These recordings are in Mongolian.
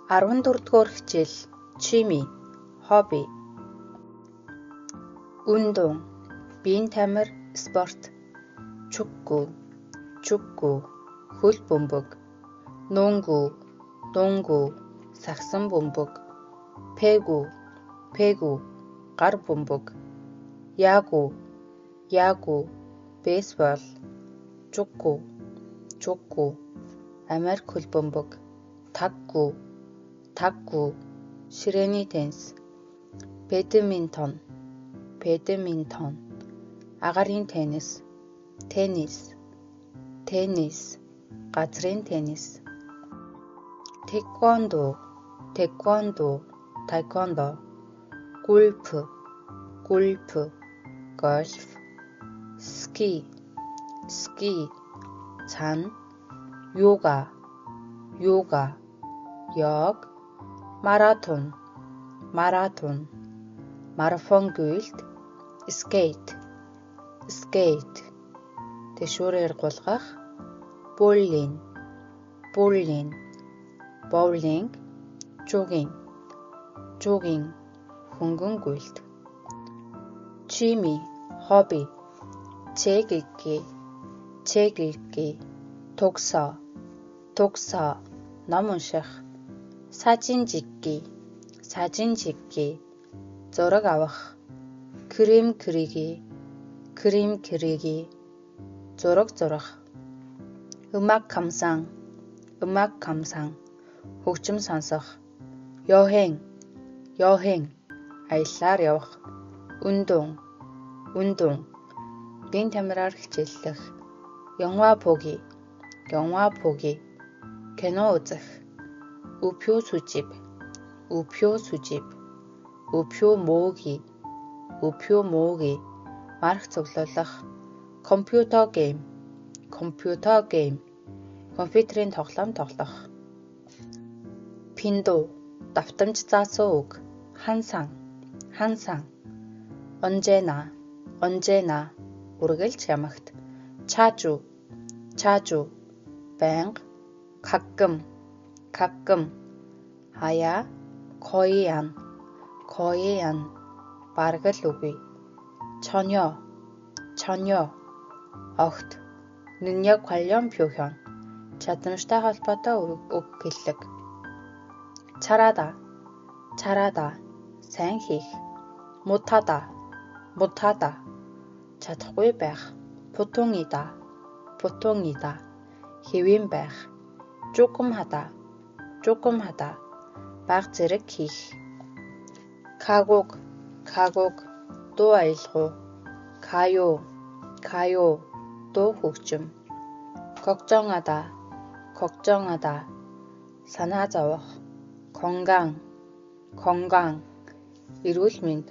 14-р хичээл 취미, хобби. 운동, биеийн тамир, спорт. 축구, хөл бөмбөг. 농구, сагсан бөмбөг. 배구, гар бөмбөг. 야구, бейсбол. 축구, Америк хөл бөмбөг. 탁구, ширээний теннис. 배드민턴, агаарын теннис. теннис, газрын теннис. таеквондо. 골프, 골프. 스키, 산. 요가, योग. марафон гүйлт. skate, тэшүүрээр гулгах. bowling, jogging, хөнгөн гүйлт. 취미, хобби. 책 읽기. 독서, ном унших. 사진 찍기. зураг авах. 그림 그리기. зураг зурах. 음악 감상, хөгжим сонсох. 여행, аяллаар явах. 운동, биеийн тамираар хичээллэх. 영화 보기, кино үзэх. 우표 수집, 우표 모으기, марх цуглуулах. компьютер гейм, компьютерийн тоглоом тоглох. 빈도, давтамж заасан үг. 항상, 언제나, үргэлж ямагт. 자주, байнга. 가끔, хаяа. 거의 안, бараг л үгүй. 전혀, огт. 능력 관련 표현, чадамжтай холбоотой үг хэллэг. 잘하다, сайн хийх. 못하다, чадахгүй байх. 보통이다, хэвийн байх. 조금 하다, бага зэрэг хийх. 가곡, дуу аялгау. 가요, дуу хөгжим. 걱정하다, санаа зовох. 건강, эрүүл мэнд.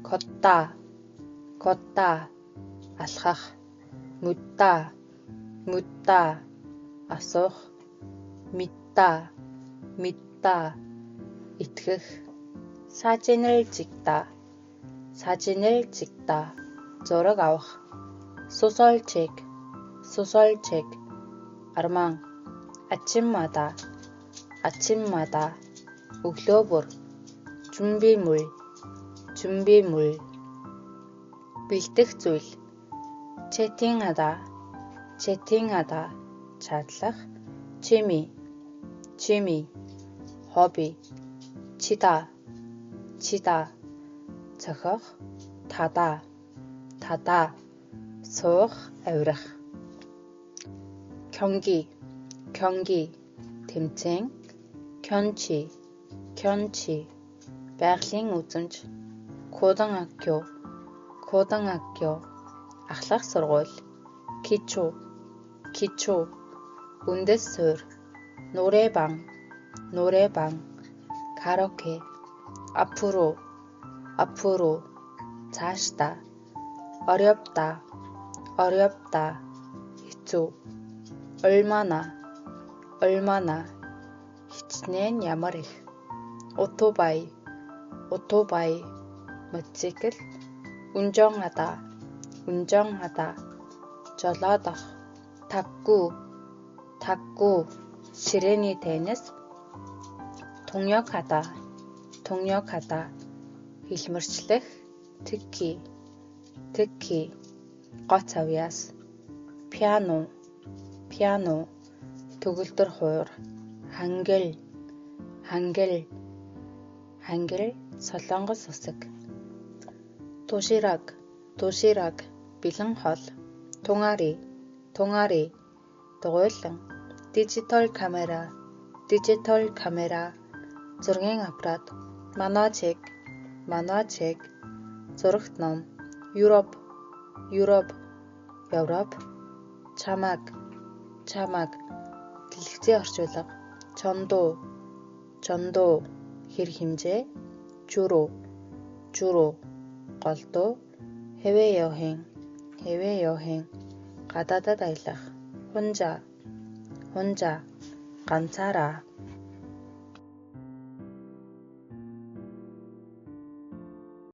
걷다, алхах. 묻다, асуух. 믿다, итгэх. 사진을 찍다, зураг авах. 소설책, арман. 아침마다, өглөө бүр. 준비물, бэлдэх зүйл. 채팅하다, чатлах. 취미, хобби. 치다, цохих. 타다, суух, авирах. 경기, тэмцээн. 견치, байгалийн үзэмж. 고등학교, ахлах сургууль. 기초, үндэс суурь. 노래방, 가로케. 앞으로, цаашдаа. 어렵다, хэцүү. 얼마나, хичнээн ямар их. 오토바이, мотоцикл. 운전하다, жолоодох. 탁구, ширээний теннис. 통역하다, 통역하다, хэлмэрчлэх, 특히, 특히, гоц авьяас, piano, piano, төгөлдөр хуур, хангил, хангил, хангил, солонгос усаг, доширак, доширак, бэлэн хол, тунгари, тунгари, дугуйлан, digital камера, digital камера, зургийн аппарат, мануачек, мануачек, зурагт ном, Европ, Европ, Европ, чамаг, чамаг, дэлгэцийн орчуулга, чондуу, чондуу, хэр хэмжээ, журуу, журуу, голдуу, хэвээёхийн, хэвээёхийн, гадаадад аялах, хунжа, хунжа, ганцаараа.